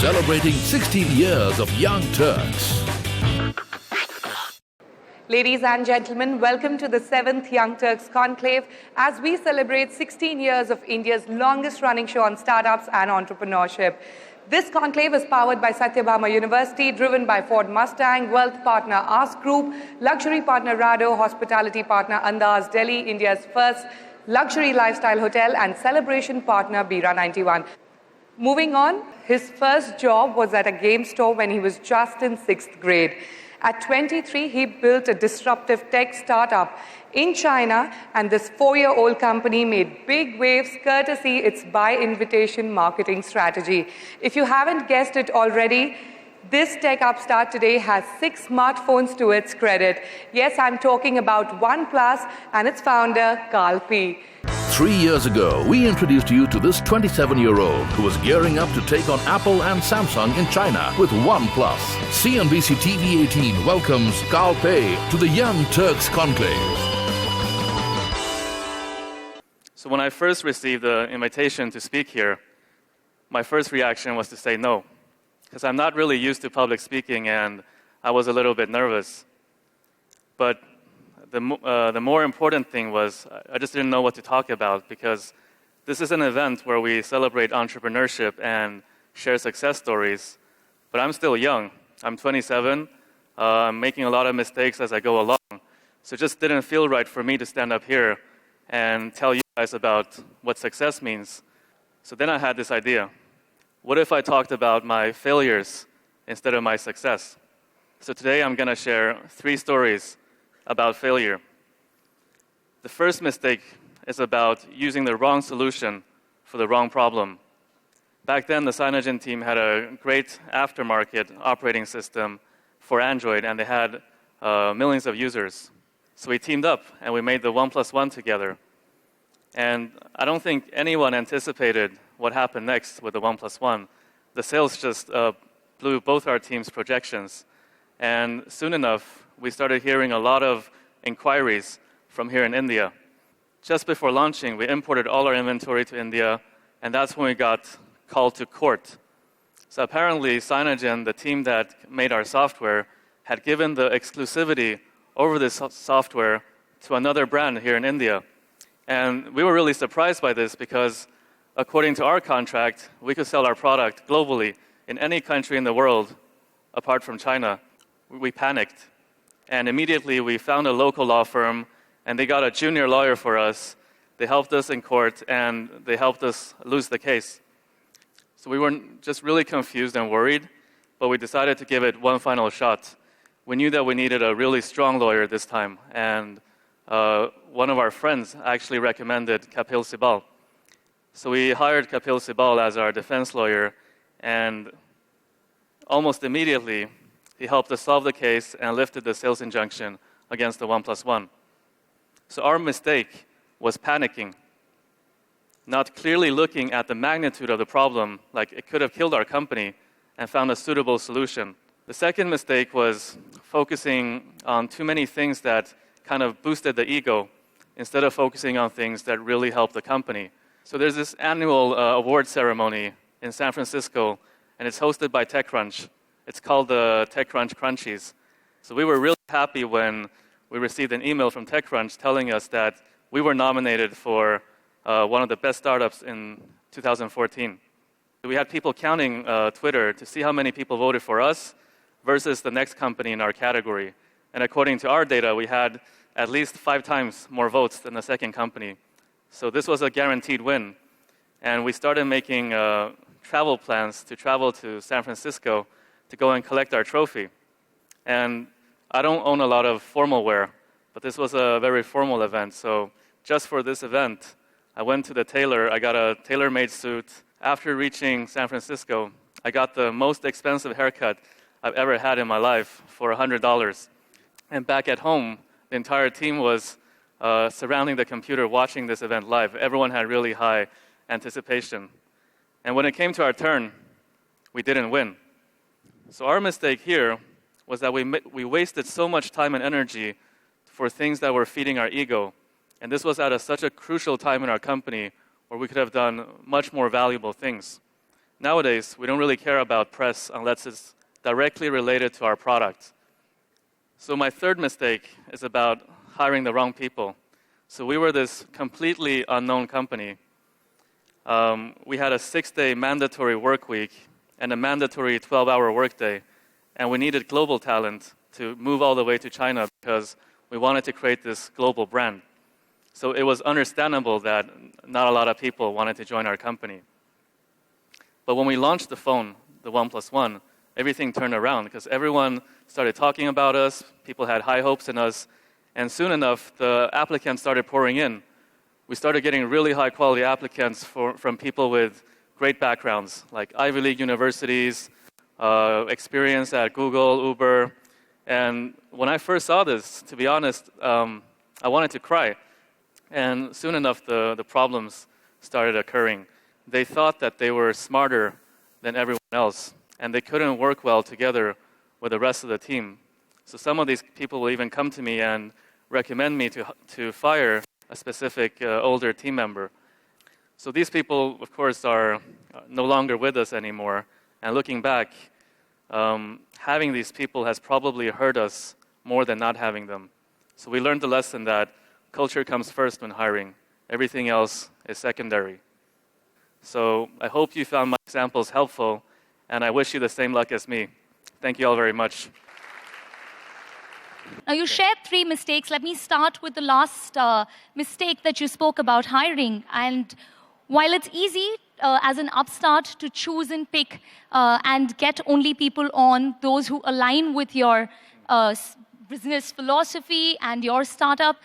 celebrating 16 years of Young Turks. Ladies and gentlemen, welcome to the 7th Young Turks Conclave as we celebrate 16 years of India's longest running show on startups and entrepreneurship. This conclave is powered by Satyabhama University, driven by Ford Mustang, wealth partner Ask Group, luxury partner Rado, hospitality partner Andaz Delhi, India's first luxury lifestyle hotel, and celebration partner Bira 91. Moving on, his first job was at a game store when he was just in 6th grade. At 23, he built a disruptive tech startup in China, and this 4-year-old company made big waves courtesy its by-invitation marketing strategy. If you haven't guessed it already, this tech upstart today has 6 smartphones to its credit. Yes, I'm talking about OnePlus and its founder, Carl P. 3 years ago, we introduced you to this 27-year-old who was gearing up to take on Apple and Samsung in China with OnePlus. CNBC TV 18 welcomes Carl P. to the Young Turks Conclave. So when I first received the invitation to speak here, my first reaction was to say no, because I'm not really used to public speaking and I was a little bit nervous. But the more important thing was I just didn't know what to talk about, because this is an event where we celebrate entrepreneurship and share success stories. But I'm still young. I'm 27. I'm making a lot of mistakes as I go along. So it just didn't feel right for me to stand up here and tell you guys about what success means. So then I had this idea. What if I talked about my failures instead of my success? So today I'm going to share 3 stories about failure. The first mistake is about using the wrong solution for the wrong problem. Back then, the Cyanogen team had a great aftermarket operating system for Android, and they had millions of users. So we teamed up, and we made the OnePlus One together. And I don't think anyone anticipated what happened next with the OnePlus One. The sales just blew both our teams' projections. And soon enough, we started hearing a lot of inquiries from here in India. Just before launching, we imported all our inventory to India, and that's when we got called to court. So apparently, Cyanogen, the team that made our software, had given the exclusivity over this software to another brand here in India. And we were really surprised by this because, according to our contract, we could sell our product globally in any country in the world apart from China. We panicked. And immediately we found a local law firm, and they got a junior lawyer for us. They helped us in court, and they helped us lose the case. So we were just really confused and worried, but we decided to give it one final shot. We knew that we needed a really strong lawyer this time, and one of our friends actually recommended Kapil Sibal. So we hired Kapil Sibal as our defense lawyer, and almost immediately, he helped us solve the case and lifted the sales injunction against the OnePlus One. So our mistake was panicking, not clearly looking at the magnitude of the problem, like it could have killed our company, and found a suitable solution. The second mistake was focusing on too many things that kind of boosted the ego instead of focusing on things that really helped the company. So there's this annual award ceremony in San Francisco, and it's hosted by TechCrunch. It's called the TechCrunch Crunchies. So we were really happy when we received an email from TechCrunch telling us that we were nominated for one of the best startups in 2014. We had people counting Twitter to see how many people voted for us versus the next company in our category. And according to our data, we had at least 5 times more votes than the second company. So this was a guaranteed win. And we started making travel plans to travel to San Francisco to go and collect our trophy. And I don't own a lot of formal wear, but this was a very formal event. So just for this event, I went to the tailor. I got a tailor-made suit. After reaching San Francisco, I got the most expensive haircut I've ever had in my life for $100. And back at home, the entire team was surrounding the computer watching this event live. Everyone had really high anticipation. And when it came to our turn, we didn't win. So our mistake here was that we wasted so much time and energy for things that were feeding our ego. And this was at such a crucial time in our company where we could have done much more valuable things. Nowadays, we don't really care about press unless it's directly related to our product. So my third mistake is about hiring the wrong people. So we were this completely unknown company. We had a 6-day mandatory work week and a mandatory 12-hour workday, and we needed global talent to move all the way to China because we wanted to create this global brand. So it was understandable that not a lot of people wanted to join our company. But when we launched the phone, the OnePlus One, everything turned around because everyone started talking about us, people had high hopes in us, and soon enough, the applicants started pouring in. We started getting really high-quality applicants from people with great backgrounds, like Ivy League universities, experience at Google, Uber. And when I first saw this, to be honest, I wanted to cry. And soon enough, the problems started occurring. They thought that they were smarter than everyone else, and they couldn't work well together with the rest of the team. So some of these people will even come to me and recommend me to fire a specific older team member. So these people, of course, are no longer with us anymore. And looking back, having these people has probably hurt us more than not having them. So we learned the lesson that culture comes first when hiring. Everything else is secondary. So I hope you found my examples helpful, and I wish you the same luck as me. Thank you all very much. Now, you shared 3 mistakes. Let me start with the last mistake that you spoke about, hiring. And while it's easy as an upstart to choose and pick and get only people on, those who align with your business philosophy and your startup,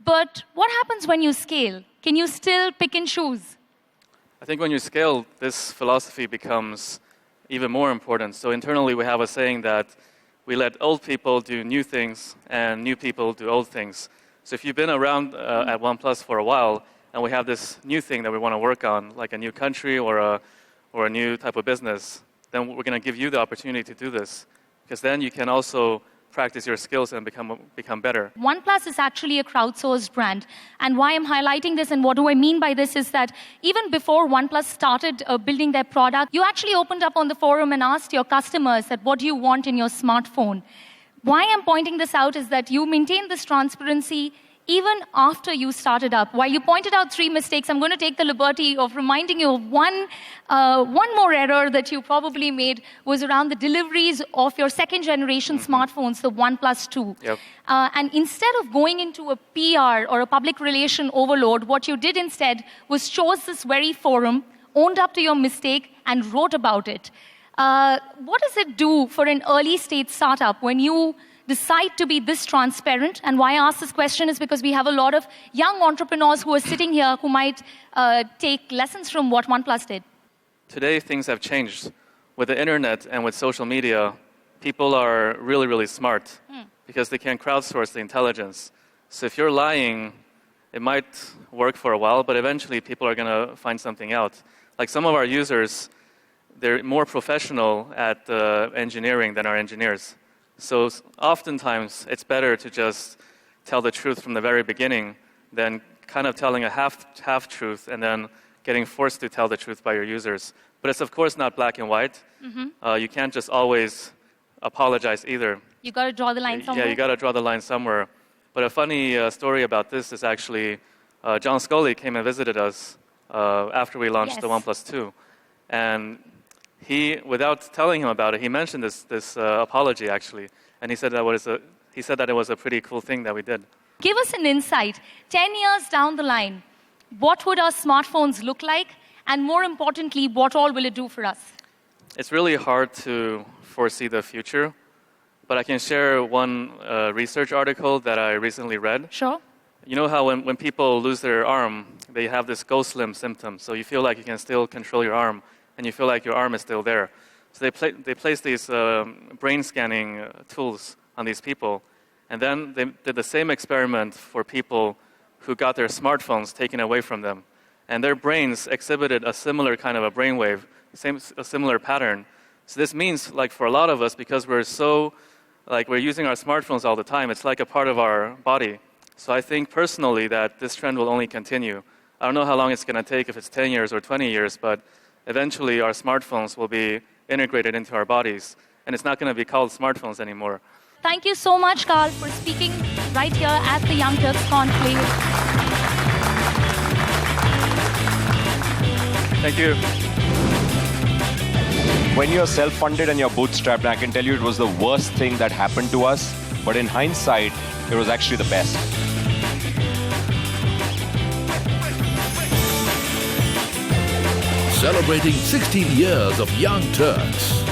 but what happens when you scale? Can you still pick and choose? I think when you scale, this philosophy becomes even more important. So internally, we have a saying that we let old people do new things and new people do old things. So if you've been around at OnePlus for a while and we have this new thing that we want to work on, like a new country or a new type of business, then we're going to give you the opportunity to do this, because then you can also practice your skills and become better. OnePlus is actually a crowdsourced brand. And why I'm highlighting this and what do I mean by this is that even before OnePlus started building their product, you actually opened up on the forum and asked your customers that what do you want in your smartphone. Why I'm pointing this out is that you maintain this transparency even after you started up. While you pointed out 3 mistakes, I'm going to take the liberty of reminding you of one more error that you probably made was around the deliveries of your second-generation smartphones, the OnePlus 2. Yep. And instead of going into a PR or a public relation overload, what you did instead was chose this very forum, owned up to your mistake, and wrote about it. What does it do for an early-stage startup when you decide to be this transparent? And why I ask this question is because we have a lot of young entrepreneurs who are sitting here who might take lessons from what OnePlus did. Today, things have changed. With the internet and with social media, people are really, really smart because they can crowdsource the intelligence. So if you're lying, it might work for a while, but eventually people are going to find something out. Like some of our users, they're more professional at engineering than our engineers. So oftentimes, it's better to just tell the truth from the very beginning than kind of telling a half-truth and then getting forced to tell the truth by your users. But it's, of course, not black and white. You can't just always apologize either. You got to draw the line somewhere. Yeah, you got to draw the line somewhere. But a funny story about this is actually John Scully came and visited us after we launched the OnePlus 2. And he, without telling him about it, he mentioned this apology actually, and he said that it was a pretty cool thing that we did. Give us an insight. 10 years down the line, what would our smartphones look like, and more importantly, what all will it do for us? It's really hard to foresee the future, but I can share one research article that I recently read. Sure. You know how when people lose their arm, they have this ghost limb symptom, so you feel like you can still control your arm, and you feel like your arm is still there. So they place these brain scanning tools on these people, and then they did the same experiment for people who got their smartphones taken away from them. And their brains exhibited a similar kind of a brainwave, a similar pattern. So this means, like for a lot of us, because we're using our smartphones all the time, it's like a part of our body. So I think personally that this trend will only continue. I don't know how long it's going to take, if it's 10 years or 20 years, but eventually our smartphones will be integrated into our bodies, and it's not going to be called smartphones anymore. Thank you so much, Carl, for speaking right here at the Young Turks Conclave. Thank you. When you're self-funded and you're bootstrapped, I can tell you it was the worst thing that happened to us. But in hindsight, it was actually the best. Celebrating 16 years of Young Turks.